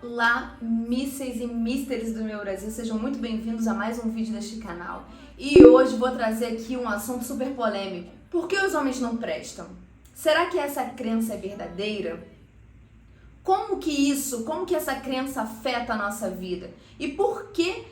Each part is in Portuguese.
Olá, mísseis e místeres do meu Brasil, sejam muito bem-vindos a mais um vídeo deste canal. E hoje vou trazer aqui um assunto super polêmico. Por que os homens não prestam? Será que essa crença é verdadeira? Como que essa crença afeta a nossa vida? E por que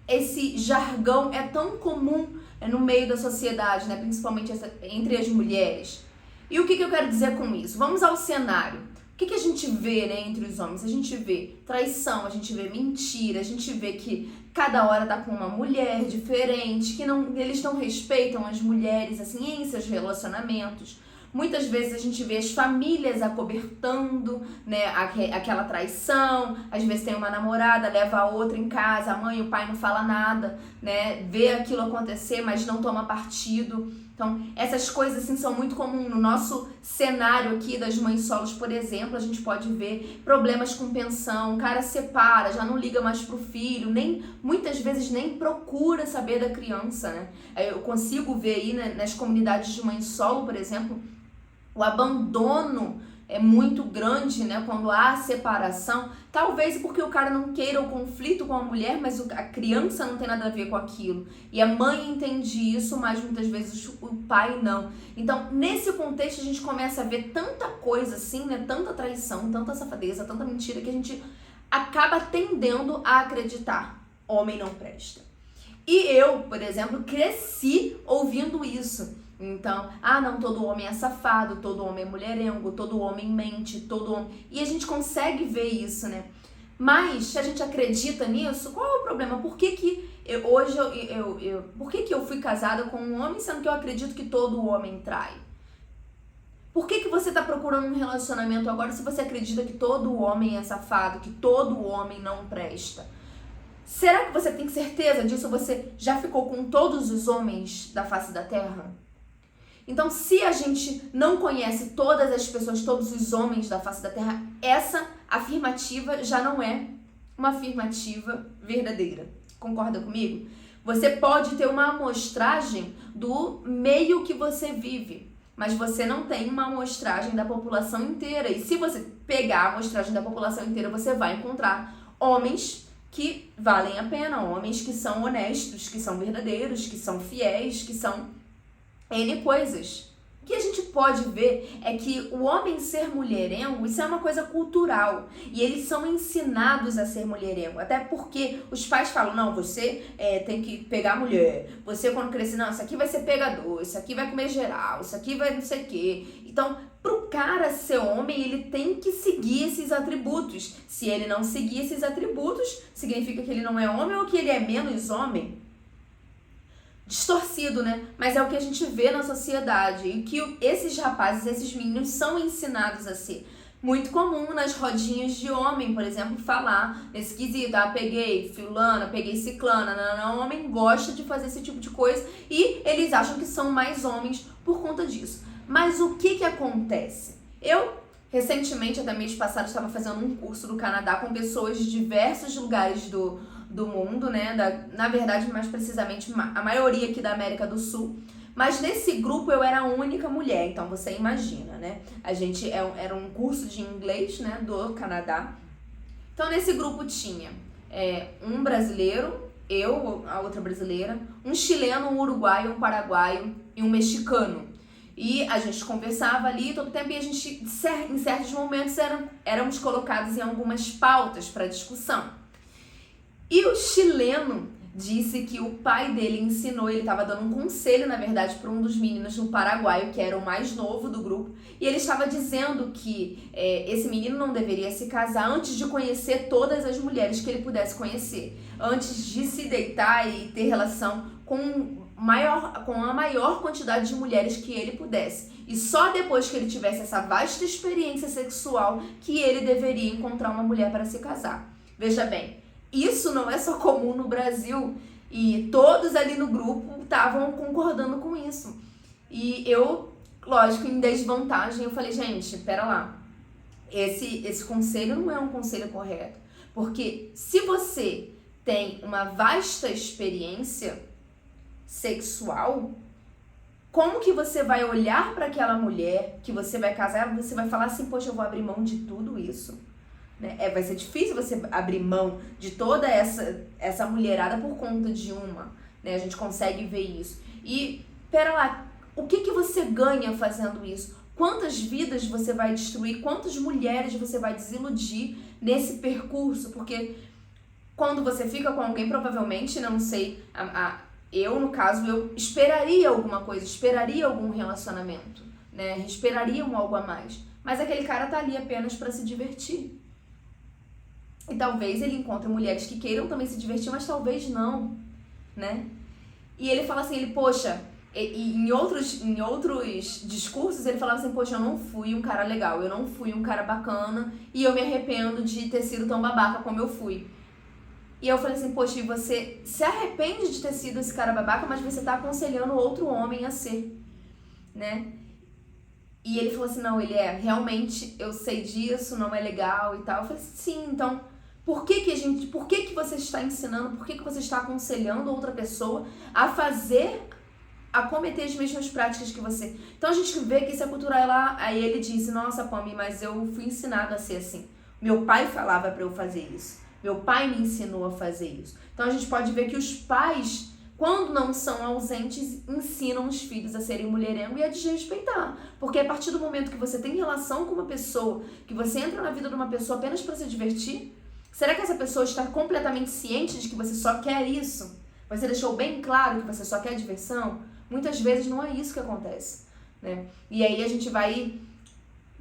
esse jargão é tão comum no meio da sociedade, né? Principalmente entre as mulheres? E o que eu quero dizer com isso? Vamos ao cenário. O que a gente vê, né, entre os homens? A gente vê traição, a gente vê mentira, a gente vê que cada hora tá com uma mulher diferente, que eles não respeitam as mulheres assim em seus relacionamentos. Muitas vezes a gente vê as famílias acobertando, né, aquela traição. Às vezes tem uma namorada, leva a outra em casa, a mãe e o pai não fala nada, né, vê aquilo acontecer, mas não toma partido. Então, essas coisas assim são muito comuns. No nosso cenário aqui das mães solos, por exemplo, a gente pode ver problemas com pensão, o cara separa, já não liga mais pro filho, muitas vezes nem procura saber da criança, né? Eu consigo ver aí, né, nas comunidades de mãe solo, por exemplo, o abandono é muito grande, né, quando há separação, talvez porque o cara não queira o conflito com a mulher, mas a criança não tem nada a ver com aquilo. E a mãe entende isso, mas muitas vezes o pai não. Então, nesse contexto, a gente começa a ver tanta coisa assim, né, tanta traição, tanta safadeza, tanta mentira, que a gente acaba tendendo a acreditar: homem não presta. E eu, por exemplo, cresci ouvindo isso. Então, não, todo homem é safado, todo homem é mulherengo, todo homem mente, todo homem... E a gente consegue ver isso, né? Mas, se a gente acredita nisso, qual é o problema? Por que eu fui casada com um homem, sendo que eu acredito que todo homem trai? Por que você tá procurando um relacionamento agora se você acredita que todo homem é safado, que todo homem não presta? Será que você tem certeza disso? Você já ficou com todos os homens da face da terra? Então, se a gente não conhece todas as pessoas, todos os homens da face da terra, essa afirmativa já não é uma afirmativa verdadeira. Concorda comigo? Você pode ter uma amostragem do meio que você vive, mas você não tem uma amostragem da população inteira. E se você pegar a amostragem da população inteira, você vai encontrar homens que valem a pena, homens que são honestos, que são verdadeiros, que são fiéis, que são N coisas. O que a gente pode ver é que o homem ser mulherengo, isso é uma coisa cultural. E eles são ensinados a ser mulherengo. Até porque os pais falam: não, você tem que pegar a mulher. Você, quando crescer, não, isso aqui vai ser pegador, isso aqui vai comer geral, isso aqui vai não sei o quê. Então, pro cara ser homem, ele tem que seguir esses atributos. Se ele não seguir esses atributos, significa que ele não é homem ou que ele é menos homem. Distorcido, né? Mas é o que a gente vê na sociedade e que esses rapazes, esses meninos são ensinados a ser. Muito comum nas rodinhas de homem, por exemplo, falar nesse quesito: peguei fulana, peguei ciclana. Não, o homem gosta de fazer esse tipo de coisa e eles acham que são mais homens por conta disso. Mas o que acontece? Eu, recentemente, até mês passado, estava fazendo um curso no Canadá com pessoas de diversos lugares do mundo, né? Na verdade, mais precisamente, a maioria aqui da América do Sul. Mas nesse grupo eu era a única mulher, então você imagina, né? A gente era um curso de inglês, né, do Canadá. Então nesse grupo tinha um brasileiro, eu, a outra brasileira, um chileno, um uruguaio, um paraguaio e um mexicano. E a gente conversava ali todo o tempo e a gente, em certos momentos, éramos colocados em algumas pautas para discussão. E o chileno disse que o pai dele ensinou, ele estava dando um conselho, na verdade, para um dos meninos do Paraguai, que era o mais novo do grupo, e ele estava dizendo que esse menino não deveria se casar antes de conhecer todas as mulheres que ele pudesse conhecer, antes de se deitar e ter relação com a maior quantidade de mulheres que ele pudesse. E só depois que ele tivesse essa vasta experiência sexual que ele deveria encontrar uma mulher para se casar. Veja bem, isso não é só comum no Brasil e todos ali no grupo estavam concordando com isso. E eu, lógico, em desvantagem, eu falei: gente, pera lá, esse conselho não é um conselho correto. Porque se você tem uma vasta experiência sexual, como que você vai olhar para aquela mulher que você vai casar, você vai falar assim: poxa, eu vou abrir mão de tudo isso? né? Vai ser difícil você abrir mão de toda essa mulherada por conta de uma, né? A gente consegue ver isso. E, pera lá, o que você ganha fazendo isso? Quantas vidas você vai destruir? Quantas mulheres você vai desiludir nesse percurso? Porque quando você fica com alguém, provavelmente, não sei, eu, no caso, eu esperaria alguma coisa, esperaria algum relacionamento, né? Esperaria algo a mais. Mas aquele cara tá ali apenas para se divertir. E talvez ele encontre mulheres que queiram também se divertir, mas talvez não, né? E ele fala assim, poxa, e em outros discursos ele falava assim, poxa, eu não fui um cara legal, eu não fui um cara bacana e eu me arrependo de ter sido tão babaca como eu fui. E eu falei assim, poxa, e você se arrepende de ter sido esse cara babaca, mas você tá aconselhando outro homem a ser, né? E ele falou assim, não, realmente, eu sei disso, não é legal e tal. Eu falei assim, sim, então, por que você está ensinando, por que você está aconselhando outra pessoa a cometer as mesmas práticas que você? Então a gente vê que isso é cultural lá. Aí ele disse, nossa, Pami, mas eu fui ensinado a ser assim. Meu pai falava para eu fazer isso. Meu pai me ensinou a fazer isso. Então a gente pode ver que os pais, quando não são ausentes, ensinam os filhos a serem mulherengo e a desrespeitar. Porque a partir do momento que você tem relação com uma pessoa, que você entra na vida de uma pessoa apenas para se divertir, será que essa pessoa está completamente ciente de que você só quer isso? Você deixou bem claro que você só quer diversão? Muitas vezes não é isso que acontece, né? E aí a gente vai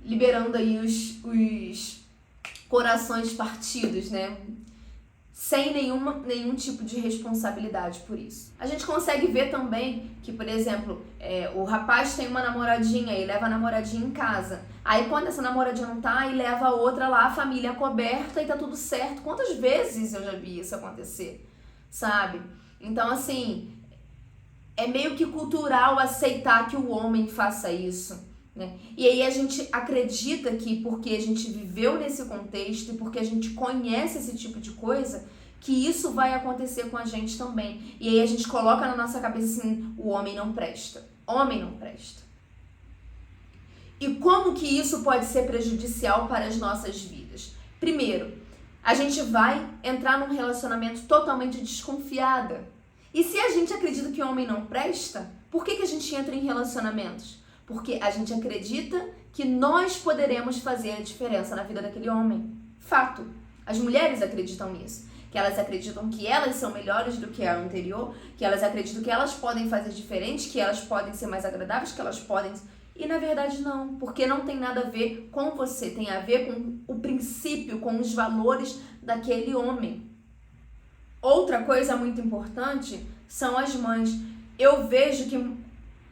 liberando aí os corações partidos, né? Sem nenhum tipo de responsabilidade por isso. A gente consegue ver também que, por exemplo, o rapaz tem uma namoradinha e leva a namoradinha em casa. Aí quando essa namoradinha não tá, e leva a outra lá, a família coberta e tá tudo certo. Quantas vezes eu já vi isso acontecer, sabe? Então, assim, é meio que cultural aceitar que o homem faça isso, né? E aí a gente acredita que porque a gente viveu nesse contexto e porque a gente conhece esse tipo de coisa, que isso vai acontecer com a gente também. E aí a gente coloca na nossa cabeça assim, o homem não presta. Homem não presta. E como que isso pode ser prejudicial para as nossas vidas? Primeiro, a gente vai entrar num relacionamento totalmente desconfiada. E se a gente acredita que o homem não presta, por que a gente entra em relacionamentos? Porque a gente acredita que nós poderemos fazer a diferença na vida daquele homem. Fato. As mulheres acreditam nisso. Que elas acreditam que elas são melhores do que a anterior, que elas acreditam que elas podem fazer diferente, que elas podem ser mais agradáveis, que elas podem... E na verdade não, porque não tem nada a ver com você, tem a ver com o princípio, com os valores daquele homem. Outra coisa muito importante são as mães. Eu vejo que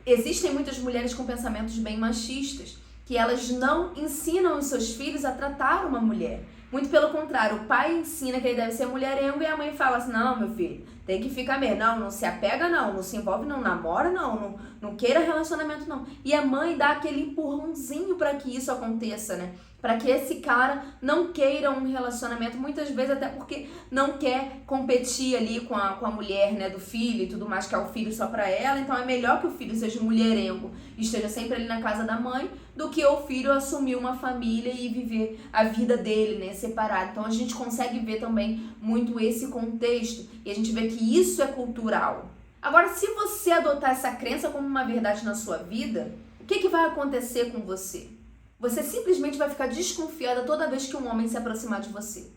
existem muitas mulheres com pensamentos bem machistas, que elas não ensinam os seus filhos a tratar uma mulher. Muito pelo contrário, o pai ensina que ele deve ser mulherengo e a mãe fala assim, não, meu filho, tem que ficar mesmo, não se apega não se envolve não, namora não queira relacionamento não. E a mãe dá aquele empurrãozinho para que isso aconteça, né? Para que esse cara não queira um relacionamento, muitas vezes até porque não quer competir ali com a mulher, né, do filho e tudo mais, que é o filho só para ela. Então é melhor que o filho seja mulherengo e esteja sempre ali na casa da mãe, do que o filho assumir uma família e viver a vida dele, né, separado. Então a gente consegue ver também muito esse contexto e a gente vê que isso é cultural. Agora, se você adotar essa crença como uma verdade na sua vida, o que vai acontecer com você? Você simplesmente vai ficar desconfiada toda vez que um homem se aproximar de você.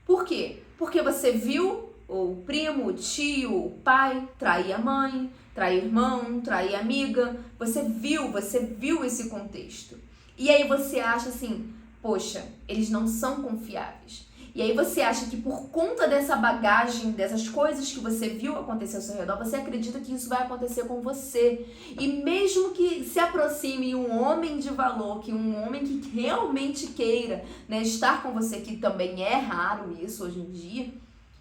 Por quê? Porque você viu o primo, o tio, o pai trair a mãe, trair irmão, trair amiga. Você viu esse contexto. E aí você acha assim, poxa, eles não são confiáveis. E aí você acha que por conta dessa bagagem, dessas coisas que você viu acontecer ao seu redor, você acredita que isso vai acontecer com você. E mesmo que se aproxime um homem de valor, que um homem que realmente queira, né, estar com você, que também é raro isso hoje em dia,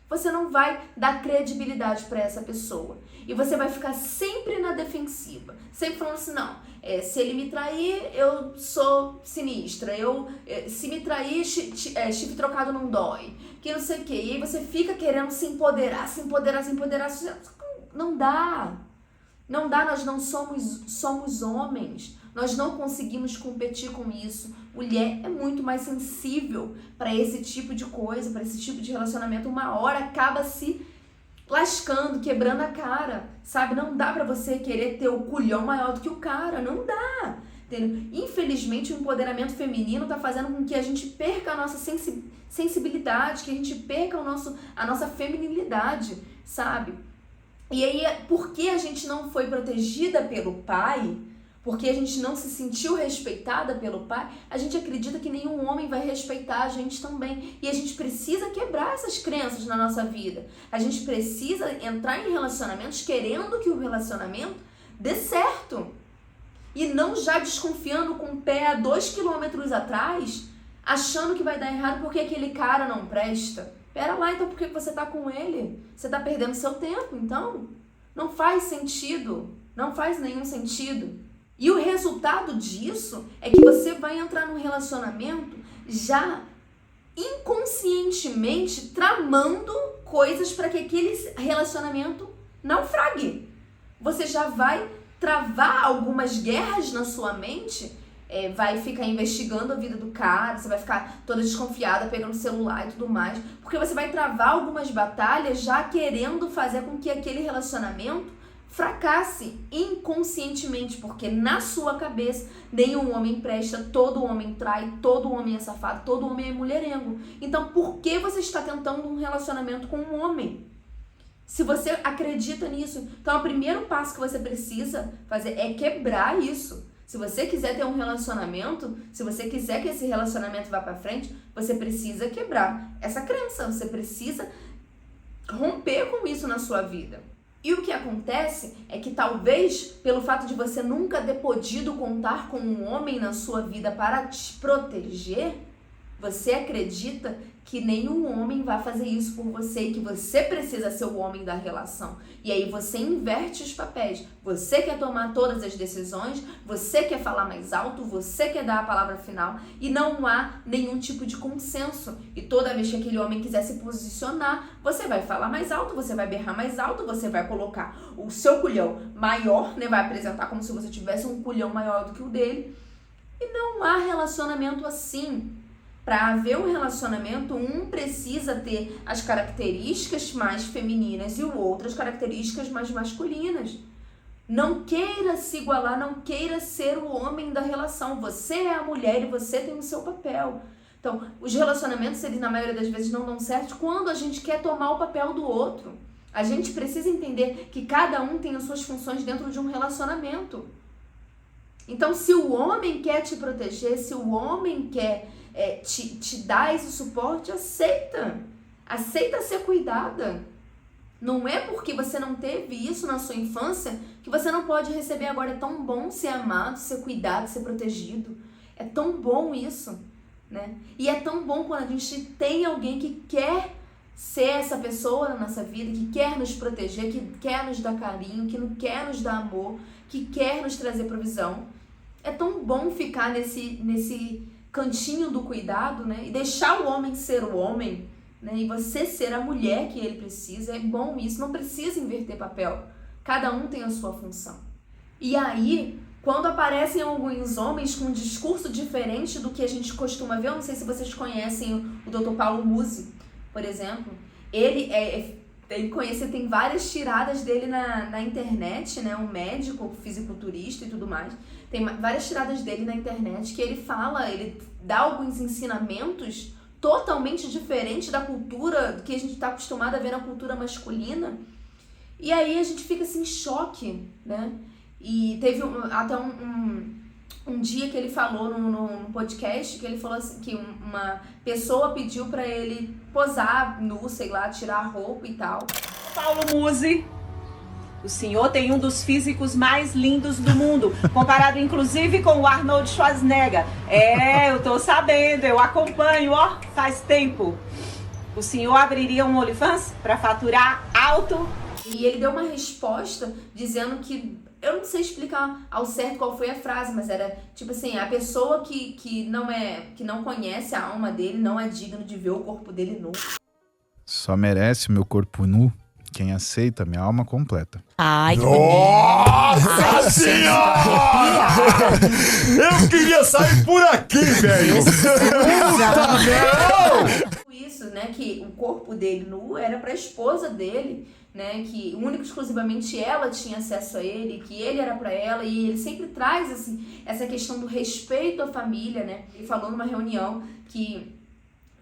você não vai dar credibilidade para essa pessoa. E você vai ficar sempre na defensiva. Sempre falando assim, não, se ele me trair, eu sou sinistra. Se me trair, chifre trocado não dói. Que não sei o quê. E aí você fica querendo se empoderar. Não dá. Não dá, nós não somos homens. Nós não conseguimos competir com isso. Mulher é muito mais sensível para esse tipo de coisa, para esse tipo de relacionamento. Uma hora acaba se lascando, quebrando a cara, sabe? Não dá pra você querer ter o culhão maior do que o cara, não dá. Entendeu? Infelizmente, o empoderamento feminino tá fazendo com que a gente perca a nossa sensibilidade, que a gente perca a nossa feminilidade, sabe? E aí, porque a gente não foi protegida pelo pai, porque a gente não se sentiu respeitada pelo pai, a gente acredita que nenhum homem vai respeitar a gente também. E a gente precisa quebrar essas crenças na nossa vida. A gente precisa entrar em relacionamentos querendo que o relacionamento dê certo. E não já desconfiando com o pé a 2 quilômetros atrás, achando que vai dar errado porque aquele cara não presta. Pera lá, então por que você tá com ele? Você tá perdendo seu tempo, então? Não faz sentido. Não faz nenhum sentido. E o resultado disso é que você vai entrar num relacionamento já inconscientemente tramando coisas para que aquele relacionamento naufrague. Você já vai travar algumas guerras na sua mente, vai ficar investigando a vida do cara, você vai ficar toda desconfiada, pegando o celular e tudo mais, porque você vai travar algumas batalhas já querendo fazer com que aquele relacionamento fracasse inconscientemente, porque na sua cabeça nenhum homem presta, todo homem trai, todo homem é safado, todo homem é mulherengo. Então por que você está tentando um relacionamento com um homem? Se você acredita nisso, então o primeiro passo que você precisa fazer é quebrar isso. Se você quiser ter um relacionamento, se você quiser que esse relacionamento vá para frente, você precisa quebrar essa crença, você precisa romper com isso na sua vida. E o que acontece é que talvez pelo fato de você nunca ter podido contar com um homem na sua vida para te proteger, você acredita que nenhum homem vai fazer isso por você e que você precisa ser o homem da relação. E aí você inverte os papéis. Você quer tomar todas as decisões, você quer falar mais alto, você quer dar a palavra final e não há nenhum tipo de consenso. E toda vez que aquele homem quiser se posicionar, você vai falar mais alto, você vai berrar mais alto, você vai colocar o seu culhão maior, né? Vai apresentar como se você tivesse um culhão maior do que o dele. E não há relacionamento assim. Para haver um relacionamento, um precisa ter as características mais femininas e o outro as características mais masculinas. Não queira se igualar, não queira ser o homem da relação. Você é a mulher e você tem o seu papel. Então, os relacionamentos, eles na maioria das vezes não dão certo quando a gente quer tomar o papel do outro. A gente precisa entender que cada um tem as suas funções dentro de um relacionamento. Então, se o homem quer te proteger, se o homem quer te dar esse suporte, aceita ser cuidada. Não é porque você não teve isso na sua infância que você não pode receber agora. É tão bom ser amado, ser cuidado, ser protegido. É tão bom isso, né? E é tão bom quando a gente tem alguém que quer ser essa pessoa na nossa vida, que quer nos proteger, que quer nos dar carinho, que não quer nos dar amor, que quer nos trazer provisão. É tão bom ficar nesse cantinho do cuidado, né? E deixar o homem ser o homem, né? E você ser a mulher que ele precisa. É bom isso, não precisa inverter papel. Cada um tem a sua função. E aí, quando aparecem alguns homens com um discurso diferente do que a gente costuma ver, eu não sei se vocês conhecem o Dr. Paulo Musi, por exemplo. Ele tem várias tiradas dele na internet, né? Um médico, fisiculturista e tudo mais. Tem várias tiradas dele na internet que ele dá alguns ensinamentos totalmente diferentes da cultura que a gente está acostumado a ver na cultura masculina. E aí a gente fica assim em choque, né? E teve até um dia que ele falou num podcast, que ele falou assim, que uma pessoa pediu pra ele posar nu, sei lá, tirar a roupa e tal. Paulo Musi, o senhor tem um dos físicos mais lindos do mundo, comparado inclusive com o Arnold Schwarzenegger. Eu tô sabendo, eu acompanho, faz tempo. O senhor abriria um OnlyFans pra faturar alto? E ele deu uma resposta dizendo que, eu não sei explicar ao certo qual foi a frase, mas era tipo assim, a pessoa que não conhece a alma dele não é digno de ver o corpo dele nu. Só merece o meu corpo nu Quem aceita, minha alma completa. Ai, que Nossa senhora! Eu queria sair por aqui, velho! Isso, né, que o corpo dele nu era pra esposa dele, né, que única e exclusivamente ela tinha acesso a ele, que ele era pra ela, e ele sempre traz assim, essa questão do respeito à família, né. Ele falou numa reunião que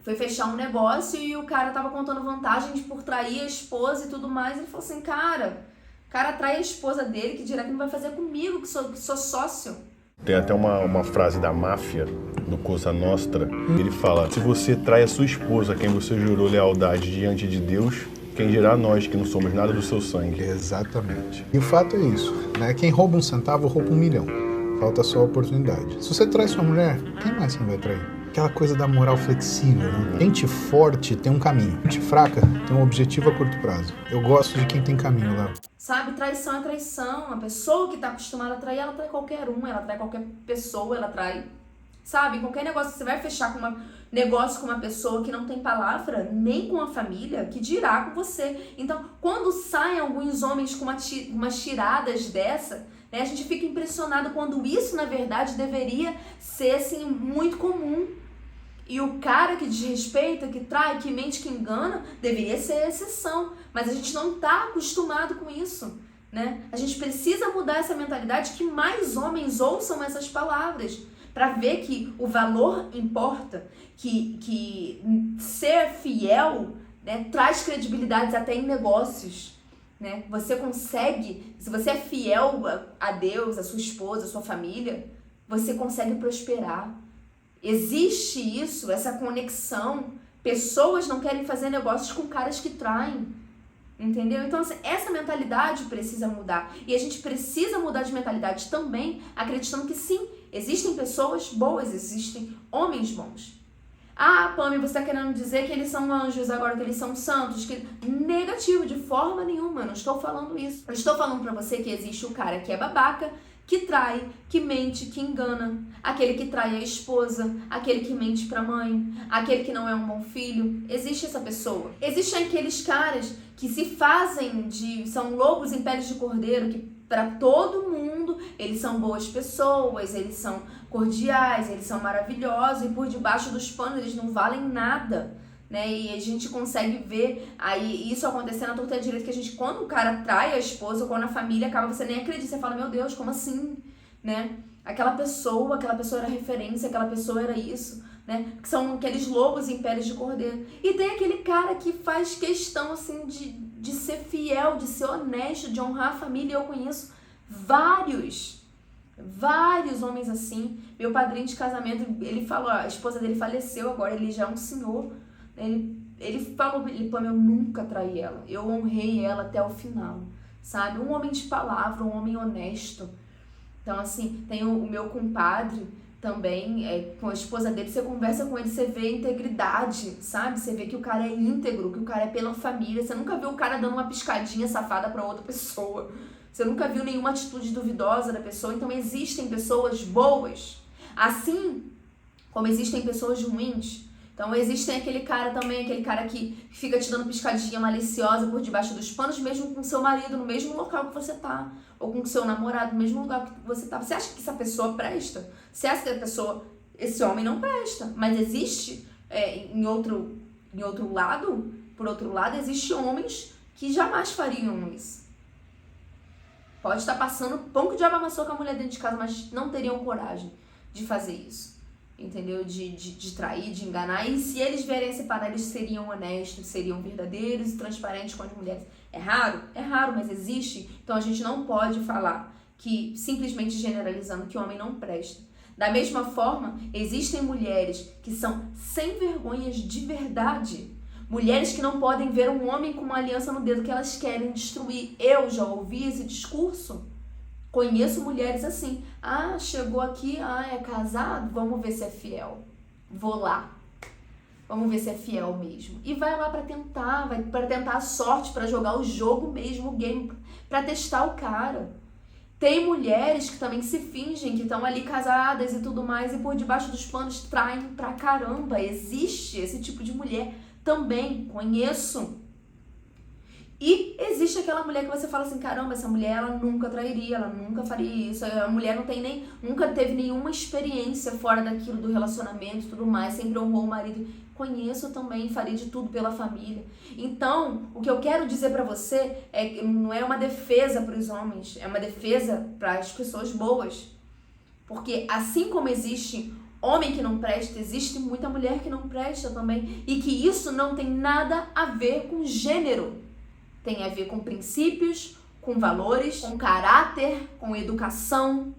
foi fechar um negócio e o cara tava contando vantagens por trair a esposa e tudo mais, ele falou assim, cara, o cara trai a esposa dele, que dirá que não vai fazer comigo, que sou sócio. Tem até uma frase da máfia, do Cosa Nostra, ele fala, se você trai a sua esposa, quem você jurou lealdade diante de Deus, quem dirá nós que não somos nada do seu sangue. Exatamente. E o fato é isso, né? Quem rouba 1 centavo, rouba 1 milhão. Falta só a oportunidade. Se você trai sua mulher, quem mais você não vai trair? Aquela coisa da moral flexível, né? Gente forte tem um caminho. Gente fraca tem um objetivo a curto prazo. Eu gosto de quem tem caminho, Léo. Sabe, traição é traição. A pessoa que tá acostumada a trair, ela trai qualquer um, ela trai qualquer pessoa, ela trai. Sabe, qualquer negócio que você vai fechar com negócio com uma pessoa que não tem palavra, nem com a família, que dirá com você. Então, quando saem alguns homens com umas tiradas dessa, né, a gente fica impressionado quando isso, na verdade, deveria ser, assim, muito comum. E o cara que desrespeita, que trai, que mente, que engana, deveria ser a exceção. Mas a gente não tá acostumado com isso, né? A gente precisa mudar essa mentalidade, que mais homens ouçam essas palavras, para ver que o valor importa, que ser fiel, né, traz credibilidade até em negócios, né? Você consegue, se você é fiel a Deus, a sua esposa, a sua família, você consegue prosperar. Existe isso, essa conexão. Pessoas não querem fazer negócios com caras que traem, entendeu? Então, assim, essa mentalidade precisa mudar. E a gente precisa mudar de mentalidade também, acreditando que sim, existem pessoas boas, existem homens bons. Ah, Pami, você tá querendo dizer que eles são anjos agora, que eles são santos? Negativo, de forma nenhuma, eu não estou falando isso. Eu estou falando pra você que existe o cara que é babaca, que trai, que mente, que engana, aquele que trai a esposa, aquele que mente pra mãe, aquele que não é um bom filho. Existe essa pessoa. Existem aqueles caras que se fazem são lobos em peles de cordeiro, que para todo mundo eles são boas pessoas, eles são cordiais, eles são maravilhosos, e por debaixo dos panos eles não valem nada, né? E a gente consegue ver aí isso acontecendo à torta e à direita, que a gente, quando o cara trai a esposa, ou quando a família acaba, você nem acredita, você fala, meu Deus, como assim, né? Aquela pessoa era referência, aquela pessoa era isso, né? Que são aqueles lobos em peles de cordeiro. E tem aquele cara que faz questão, assim, de ser fiel, de ser honesto, de honrar a família. Eu conheço vários homens assim. Meu padrinho de casamento, ele falou, a esposa dele faleceu agora, ele já é um senhor. Ele falou, Pam, eu nunca traí ela, eu honrei ela até o final, sabe? Um homem de palavra, um homem honesto. Então, assim, tem o meu compadre também, com a esposa dele, você conversa com ele, você vê a integridade, sabe? Você vê que o cara é íntegro, que o cara é pela família. Você nunca viu o cara dando uma piscadinha safada pra outra pessoa. Você nunca viu nenhuma atitude duvidosa da pessoa. Então, existem pessoas boas, assim como existem pessoas ruins. Então, existem aquele cara também, aquele cara que fica te dando piscadinha maliciosa por debaixo dos panos, mesmo com seu marido, no mesmo local que você tá. Ou com seu namorado, no mesmo lugar que você tá. Você acha que essa pessoa presta? Você acha que esse homem não presta? Mas existe, por outro lado, existem homens que jamais fariam isso. Pode estar passando pão que o diabo amassou com a mulher dentro de casa, mas não teriam coragem de fazer isso. Entendeu? De trair, de enganar. E se eles vierem separar, eles seriam honestos, seriam verdadeiros e transparentes com as mulheres. É raro, mas existe. Então a gente não pode falar que, simplesmente generalizando, que o homem não presta. Da mesma forma, existem mulheres que são sem vergonhas de verdade. Mulheres que não podem ver um homem com uma aliança no dedo que elas querem destruir. Eu já ouvi esse discurso. Conheço mulheres assim, chegou aqui, é casado, vamos ver se é fiel. Vou lá, vamos ver se é fiel mesmo. E vai lá pra tentar a sorte, pra jogar o jogo mesmo, o game, pra testar o cara. Tem mulheres que também se fingem que estão ali casadas e tudo mais, e por debaixo dos panos traem pra caramba. Existe esse tipo de mulher também, conheço. E existe aquela mulher que você fala assim, caramba, essa mulher ela nunca trairia, ela nunca faria isso, a mulher nunca teve nenhuma experiência fora daquilo do relacionamento e tudo mais, sempre honrou o marido. Conheço também, faria de tudo pela família. Então, o que eu quero dizer pra você é que não é uma defesa para os homens, é uma defesa para as pessoas boas. Porque assim como existe homem que não presta, existe muita mulher que não presta também. E que isso não tem nada a ver com gênero. Tem a ver com princípios, com valores, com caráter, com educação.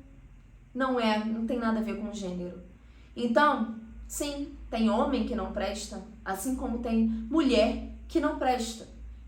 Não tem nada a ver com gênero. Então, sim, tem homem que não presta, assim como tem mulher que não presta.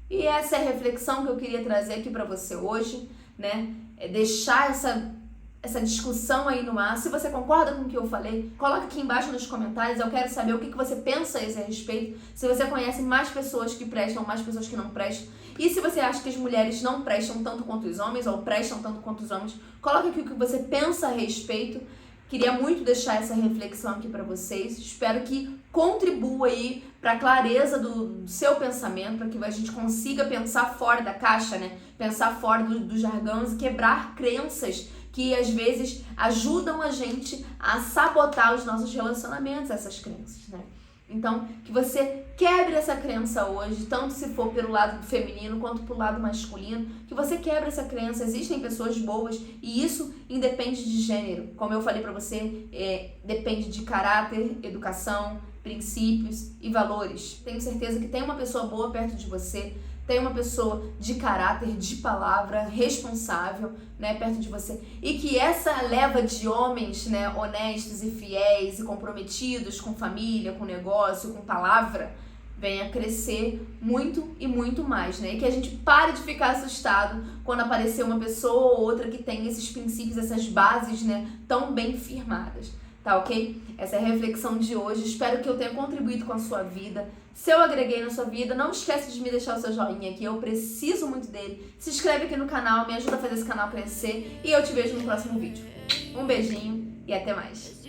E essa é a reflexão que eu queria trazer aqui pra você hoje, né? É deixar essa discussão aí no ar. Se você concorda com o que eu falei, coloca aqui embaixo nos comentários. Eu quero saber o que você pensa a esse respeito. Se você conhece mais pessoas que prestam, mais pessoas que não prestam. E se você acha que as mulheres não prestam tanto quanto os homens, ou prestam tanto quanto os homens, coloca aqui o que você pensa a respeito. Queria muito deixar essa reflexão aqui para vocês. Espero que contribua aí para a clareza do seu pensamento, para que a gente consiga pensar fora da caixa, né? Pensar fora dos jargões e quebrar crenças que às vezes ajudam a gente a sabotar os nossos relacionamentos, essas crenças, né? Então, que você quebre essa crença hoje, tanto se for pelo lado feminino quanto pelo lado masculino, que você quebre essa crença. Existem pessoas boas e isso independe de gênero. Como eu falei pra você, depende de caráter, educação, princípios e valores. Tenho certeza que tem uma pessoa boa perto de você, tem uma pessoa de caráter, de palavra, responsável, né, perto de você. E que essa leva de homens, né, honestos e fiéis e comprometidos com família, com negócio, com palavra, venha crescer muito e muito mais, né? E que a gente pare de ficar assustado quando aparecer uma pessoa ou outra que tem esses princípios, essas bases, né, tão bem firmadas. Tá ok? Essa é a reflexão de hoje. Espero que eu tenha contribuído com a sua vida. Se eu agreguei na sua vida, não esquece de me deixar o seu joinha aqui. Eu preciso muito dele. Se inscreve aqui no canal, me ajuda a fazer esse canal crescer. E eu te vejo no próximo vídeo. Um beijinho e até mais.